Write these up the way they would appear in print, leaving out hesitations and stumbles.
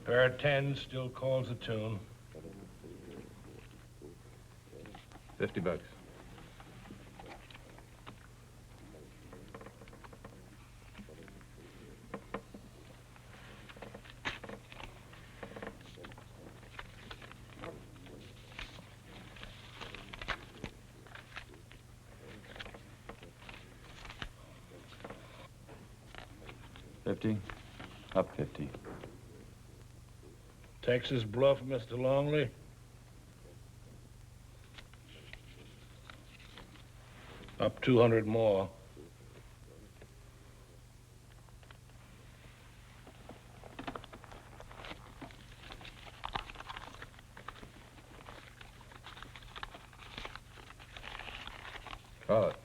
Pair of 10s still calls a tune. $50. $50. Up 50. Texas bluff, Mr. Longley. Up 200 more. Call it.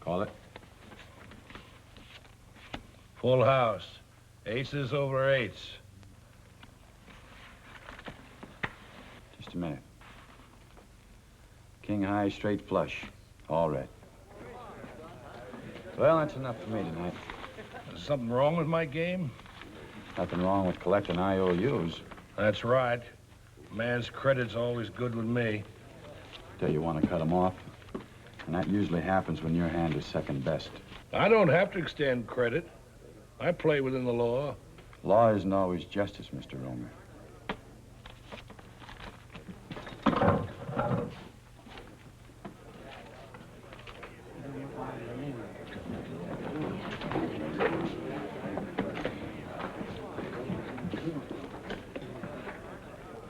Call it. Full house. Aces over eights. Just a minute. King high, straight flush. All red. Well, that's enough for me tonight. Is something wrong with my game? Nothing wrong with collecting IOUs. That's right. Man's credit's always good with me. Till you want to cut them off. And that usually happens when your hand is second best. I don't have to extend credit. I play within the law. Law isn't always justice, Mr. Romer.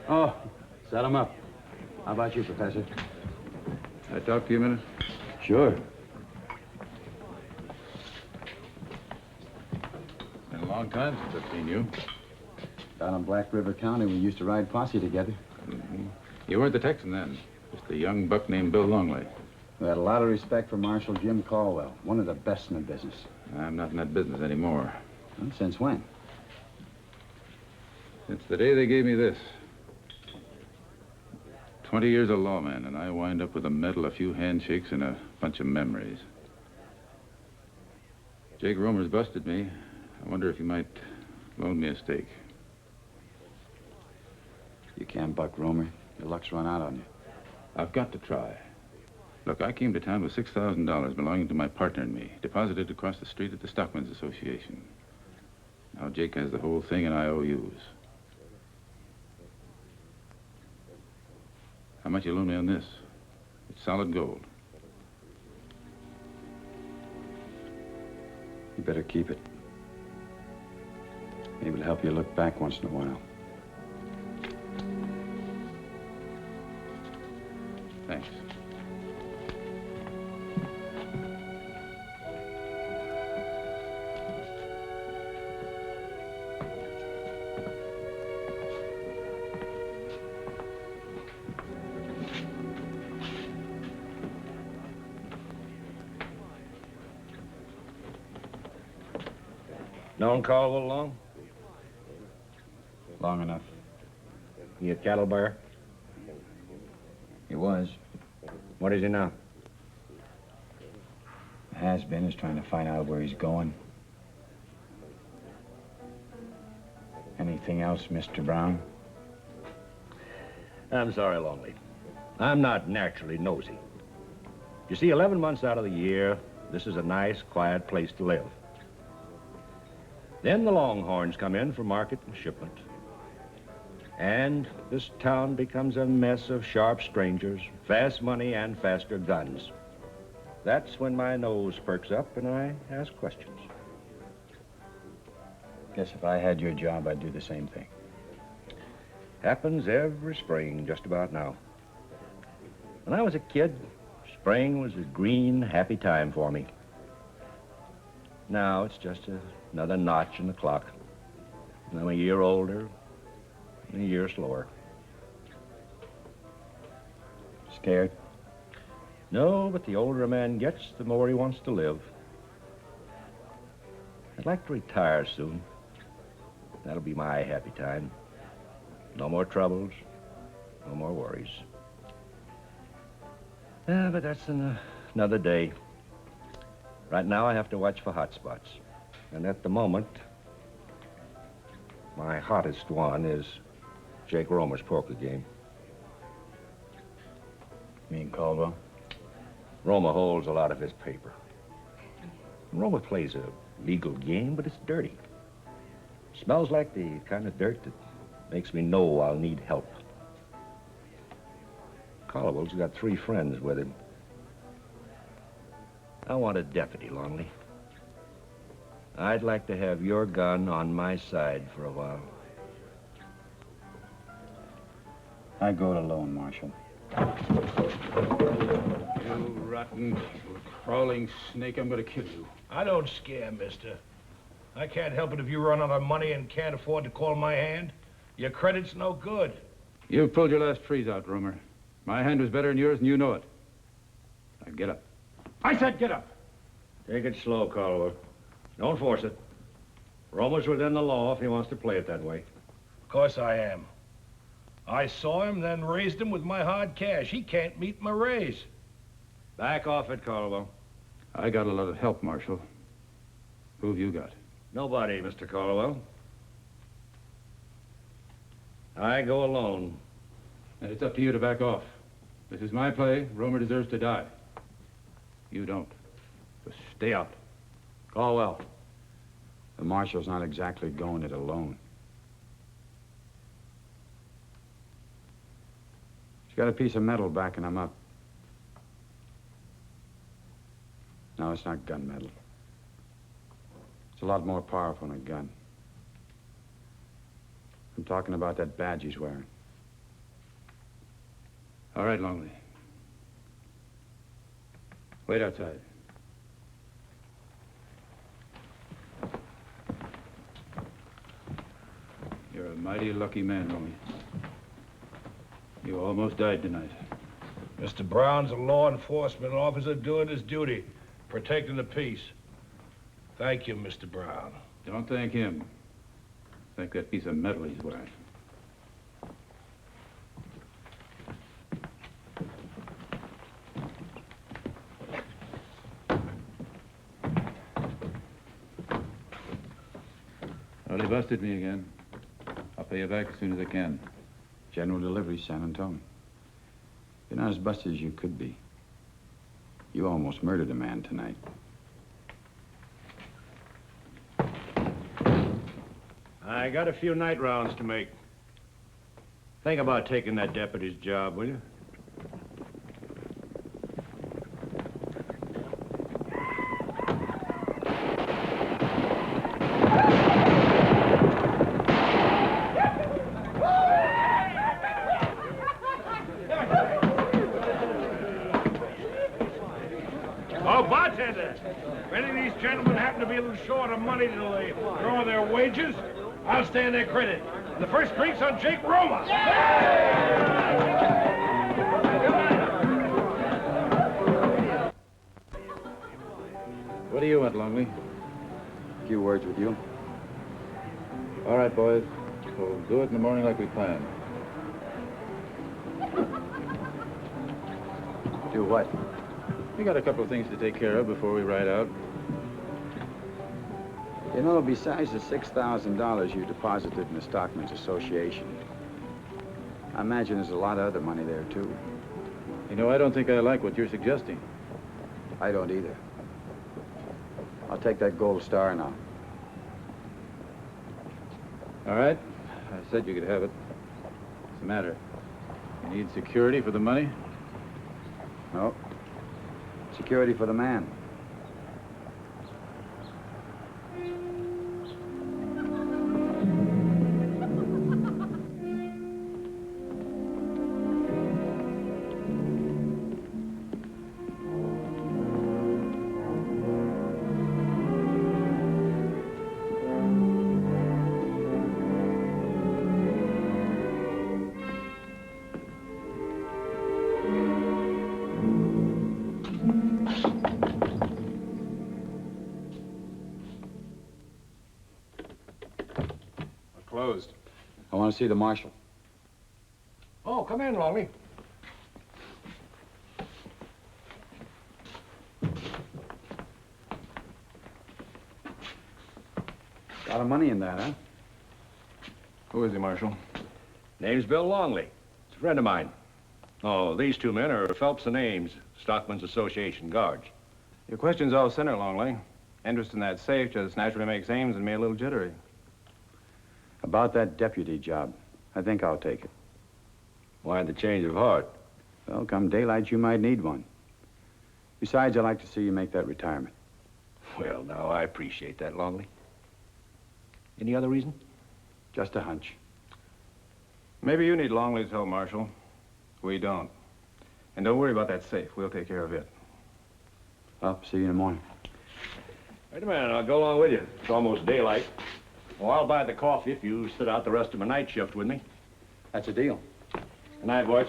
Oh, set him up. How about you, Professor? Can I talk to you a minute? Sure. Been a long time since I've seen you. Down in Black River County, we used to ride posse together. Mm-hmm. You weren't the Texan then. Just a young buck named Bill Longley. We had a lot of respect for Marshal Jim Caldwell, one of the best in the business. I'm not in that business anymore. Well, since when? Since the day they gave me this. 20 years a lawman, and I wind up with a medal, a few handshakes, and a bunch of memories. Jake Romer's busted me. I wonder if you might loan me a stake. You can't buck Romer. Your luck's run out on you. I've got to try. Look, I came to town with $6,000 belonging to my partner and me, deposited across the street at the Stockmen's Association. Now Jake has the whole thing in IOUs. How much you loan me on this? It's solid gold. You better keep it. Maybe it'll help you look back once in a while. Thanks. Known Caldwell long? Long enough. He a cattle buyer? He was. What is he now? Has-been is trying to find out where he's going. Anything else, Mr. Brown? I'm sorry, Longley. I'm not naturally nosy. You see, 11 months out of the year, this is a nice, quiet place to live. Then the longhorns come in for market and shipment. And this town becomes a mess of sharp strangers, fast money, and faster guns. That's when my nose perks up and I ask questions. Guess if I had your job, I'd do the same thing. Happens every spring, just about now. When I was a kid, spring was a green, happy time for me. Now it's just another notch in the clock. And I'm a year older, and a year slower. Scared? No, but the older a man gets, the more he wants to live. I'd like to retire soon. That'll be my happy time. No more troubles, no more worries. But that's another day. Right now, I have to watch for hot spots. And at the moment, my hottest one is Jake Romer's poker game. You mean Caldwell? Romer holds a lot of his paper. Romer plays a legal game, but it's dirty. Smells like the kind of dirt that makes me know I'll need help. Caldwell's got 3 friends with him. I want a deputy, Longley. I'd like to have your gun on my side for a while. I go it alone, Marshal. You rotten, crawling snake, I'm gonna kill you. I don't scare, mister. I can't help it if you run out of money and can't afford to call my hand. Your credit's no good. You've pulled your last freeze out, Romer. My hand was better than yours, and you know it. Now get up. I said get up! Take it slow, Caldwell. Don't force it. Romer's within the law if he wants to play it that way. Of course I am. I saw him, then raised him with my hard cash. He can't meet my raise. Back off it, Caldwell. I got a lot of help, Marshal. Who have you got? Nobody, Mr. Caldwell. I go alone. And it's up to you to back off. This is my play. Romer deserves to die. You don't. So stay out. Caldwell. The Marshal's not exactly going it alone. He's got a piece of metal backing him up. No, it's not gunmetal. It's a lot more powerful than a gun. I'm talking about that badge he's wearing. All right, Longley. Wait outside. You're a mighty lucky man, Longley. You almost died tonight. Mr. Brown's a law enforcement officer doing his duty, protecting the peace. Thank you, Mr. Brown. Don't thank him. Thank that piece of metal he's wearing. Well, he busted me again. I'll pay you back as soon as I can. General Delivery, San Antonio. You're not as busted as you could be. You almost murdered a man tonight. I got a few night rounds to make. Think about taking that deputy's job, will you? Oh, bartender! If any of these gentlemen happen to be a little short of money till they draw their wages, I'll stand their credit. The first drink's on Jake Romer. What do you want, Longley? A few words with you. All right, boys. We'll do it in the morning like we planned. Do what? We got a couple of things to take care of before we ride out. You know, besides the $6,000 you deposited in the Stockmen's Association, I imagine there's a lot of other money there, too. You know, I don't think I like what you're suggesting. I don't either. I'll take that gold star now. All right. I said you could have it. What's the matter? You need security for the money? No. Security for the man. Closed. I want to see the marshal. Oh, come in, Longley. lot of money in that, huh? Who is he, Marshal? Name's Bill Longley. It's a friend of mine. Oh, these two men are Phelps and Ames, Stockmen's Association guards. Your question's all center, Longley. Interest in that safe just naturally makes Ames and me a little jittery. About that deputy job, I think I'll take it. Why the change of heart? Well, come daylight, you might need one. Besides, I'd like to see you make that retirement. Well, now, I appreciate that, Longley. Any other reason? Just a hunch. Maybe you need Longley's help, Marshal. We don't. And don't worry about that safe. We'll take care of it. I'll see you in the morning. Wait a minute, I'll go along with you. It's almost daylight. Well, I'll buy the coffee if you sit out the rest of my night shift with me. That's a deal. Good night, boys.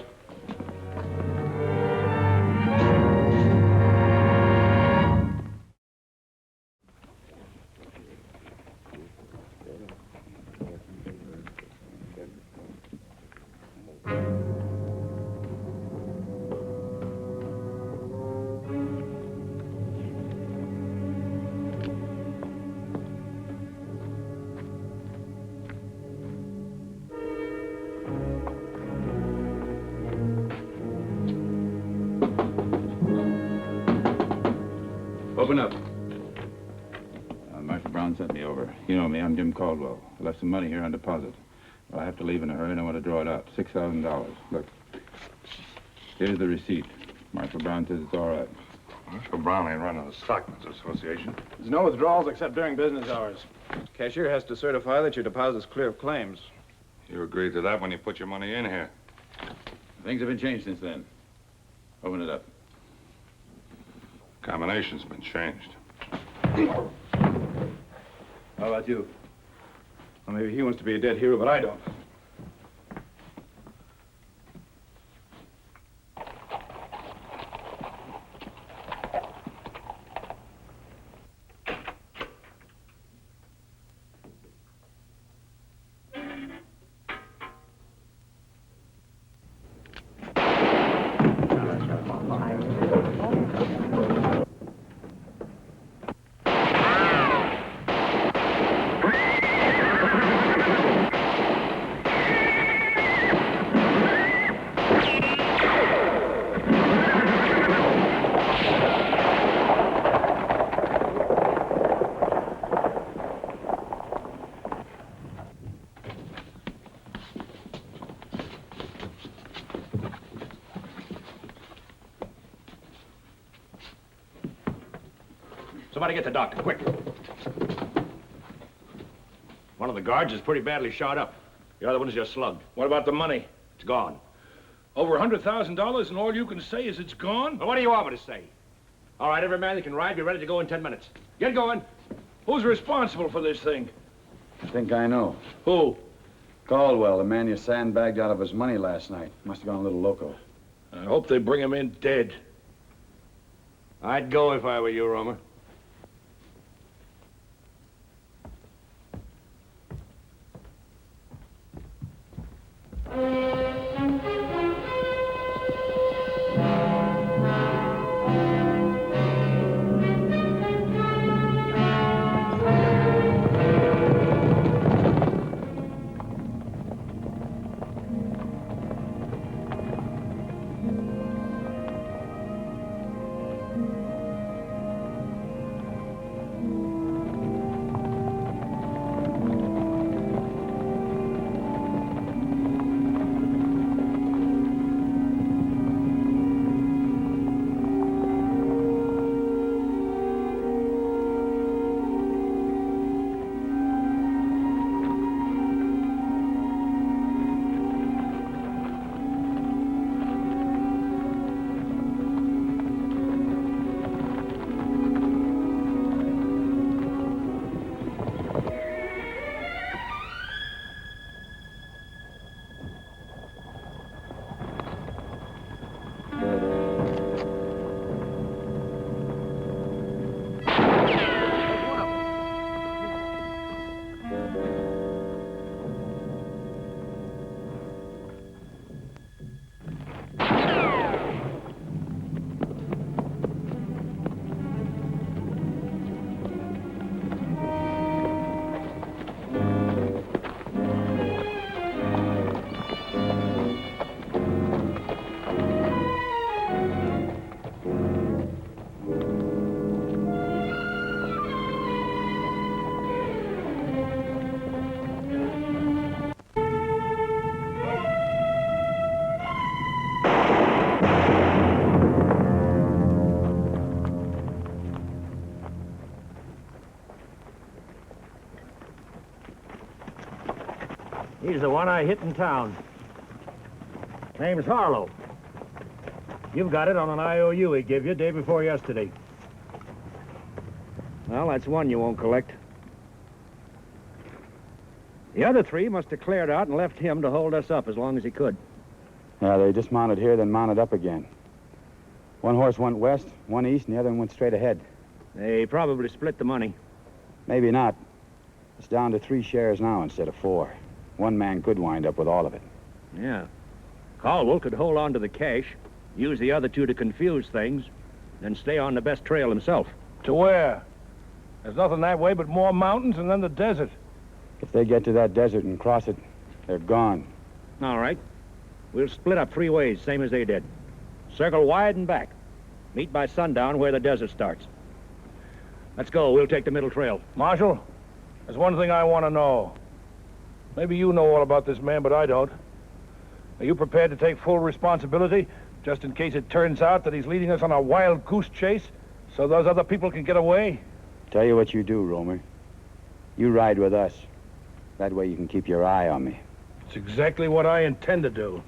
Open up. Marshal Brown sent me over. You know me, I'm Jim Caldwell. I left some money here on deposit. Well, I have to leave in a hurry and I want to draw it out. $6,000. Look. Here's the receipt. Marshal Brown says it's all right. Marshal Brown ain't running the Stockmen's Association. There's no withdrawals except during business hours. Cashier has to certify that your deposit's clear of claims. You agreed to that when you put your money in here. Things have been changed since then. Open it up. Combination's been changed. How about you? Well, maybe he wants to be a dead hero, but I don't. Somebody get the doctor, quick. One of the guards is pretty badly shot up. The other one's just slugged. What about the money? It's gone. Over $100,000 and all you can say is it's gone? Well, what do you want me to say? All right, every man that can ride, be ready to go in 10 minutes. Get going. Who's responsible for this thing? I think I know. Who? Caldwell, the man you sandbagged out of his money last night. Must have gone a little loco. I hope they bring him in dead. I'd go if I were you, Romer. He's the one I hit in town. Name's Harlow. You've got it on an IOU he gave you day before yesterday. Well, that's one you won't collect. The other three must have cleared out and left him to hold us up as long as he could. Yeah, they dismounted here, then mounted up again. One horse went west, one east, and the other one went straight ahead. They probably split the money. Maybe not. It's down to 3 shares now instead of 4. One man could wind up with all of it. Yeah. Caldwell could hold on to the cash, use the other 2 to confuse things, then stay on the best trail himself. To where? There's nothing that way but more mountains and then the desert. If they get to that desert and cross it, they're gone. All right. We'll split up 3 ways, same as they did. Circle wide and back. Meet by sundown where the desert starts. Let's go. We'll take the middle trail. Marshal, there's one thing I want to know. Maybe you know all about this man, but I don't. Are you prepared to take full responsibility, just in case it turns out that he's leading us on a wild goose chase, so those other people can get away? Tell you what you do, Romer. You ride with us. That way you can keep your eye on me. It's exactly what I intend to do.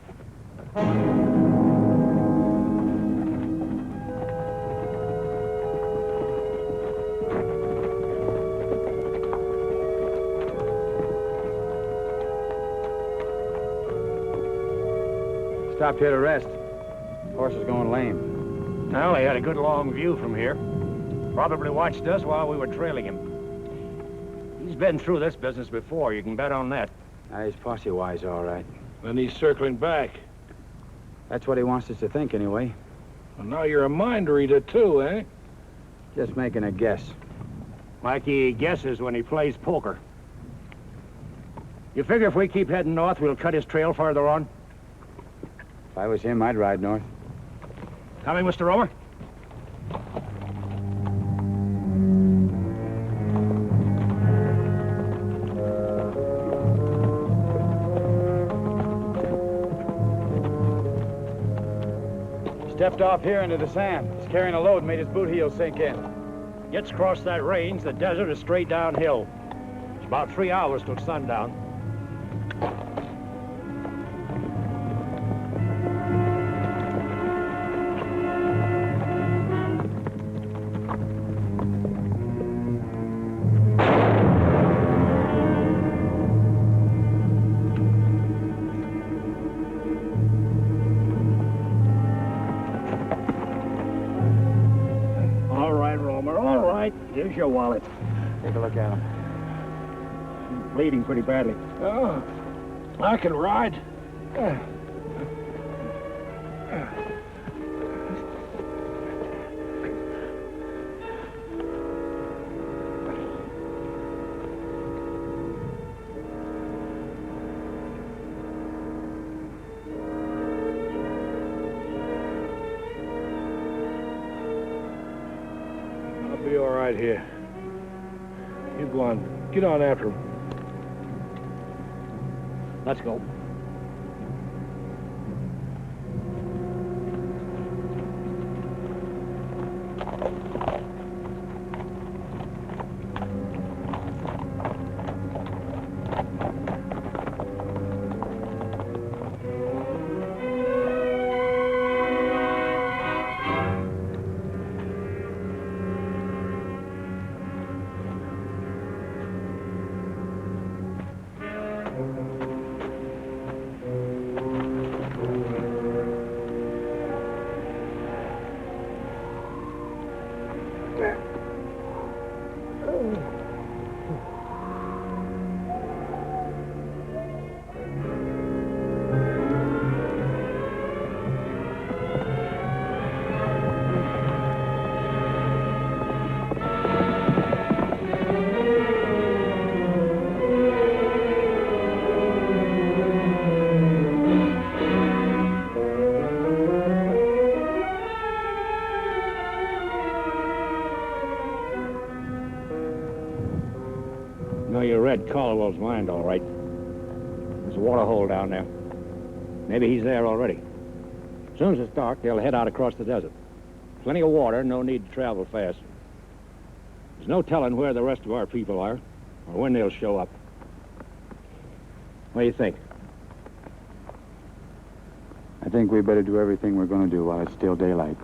Stopped here to rest. Horse is going lame. Well, he had a good long view from here. Probably watched us while we were trailing him. He's been through this business before, you can bet on that. He's posse-wise, all right. Then he's circling back. That's what he wants us to think, anyway. Well, now you're a mind reader, too, eh? Just making a guess. Like he guesses when he plays poker. You figure if we keep heading north, we'll cut his trail farther on? If I was him, I'd ride north. Coming, Mr. Romer? Stepped off here into the sand. He's carrying a load, made his boot heel sink in. Gets across that range, the desert is straight downhill. It's about 3 hours till sundown. Here's your wallet. Take a look at him. He's bleeding pretty badly. Oh, I can ride. Be all right here. You go on. Get on after him. Let's go. You read Caldwell's mind, all right. There's a water hole down there. Maybe he's there already. As soon as it's dark, they'll head out across the desert. Plenty of water, no need to travel fast. There's no telling where the rest of our people are, or when they'll show up. What do you think? I think we better do everything we're going to do while it's still daylight.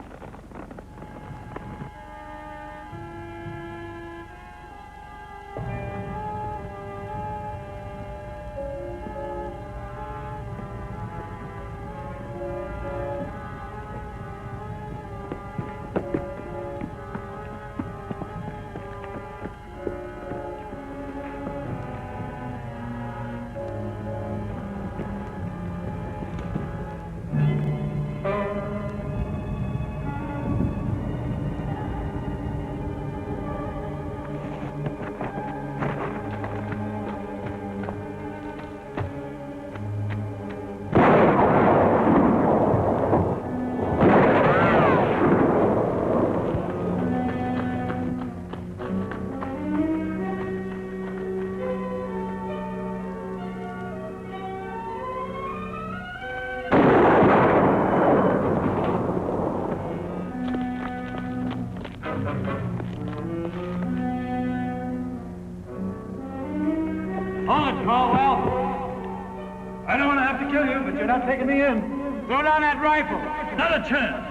I don't want to have to kill you, but you're not taking me in. Throw down that rifle. Not a chance.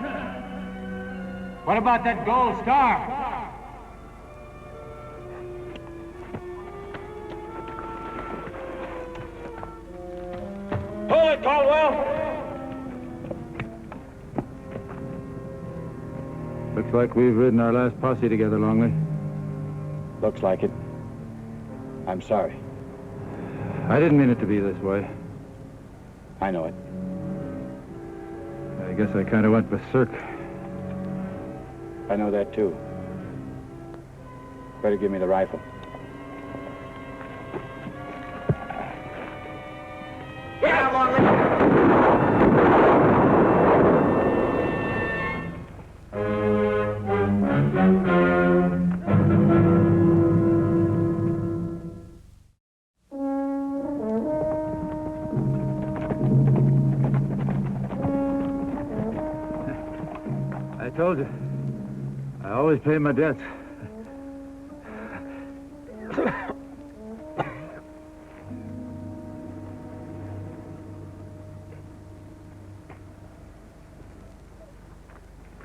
What about that gold star? Hold it, Caldwell. Looks like we've ridden our last posse together, Longley. Looks like it. I'm sorry. I didn't mean it to be this way. I know it. I guess I kind of went berserk. I know that, too. Better give me the rifle. Yeah, Longley. I told you. I always pay my debts.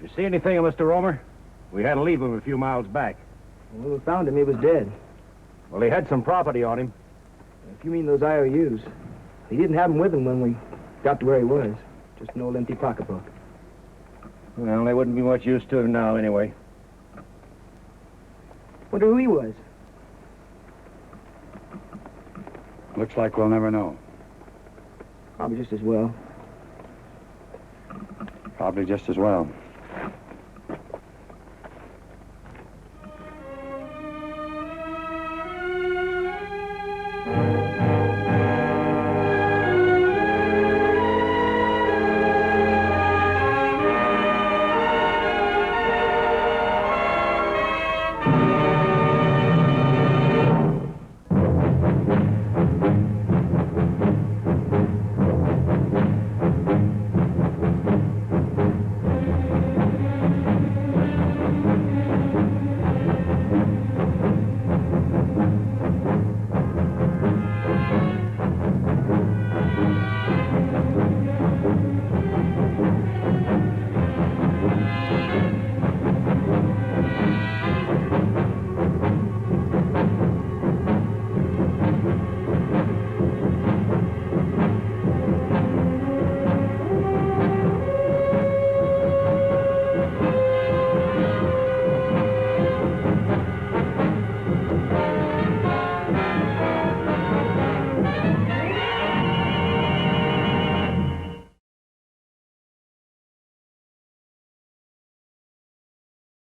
You see anything of Mr. Romer? We had to leave him a few miles back. When we found him, he was dead. Well, he had some property on him. If you mean those IOUs, he didn't have them with him when we got to where he was. Just an old empty pocketbook. Well, they wouldn't be much use to him now, anyway. Wonder who he was. Looks like we'll never know. Probably just as well. Probably just as well.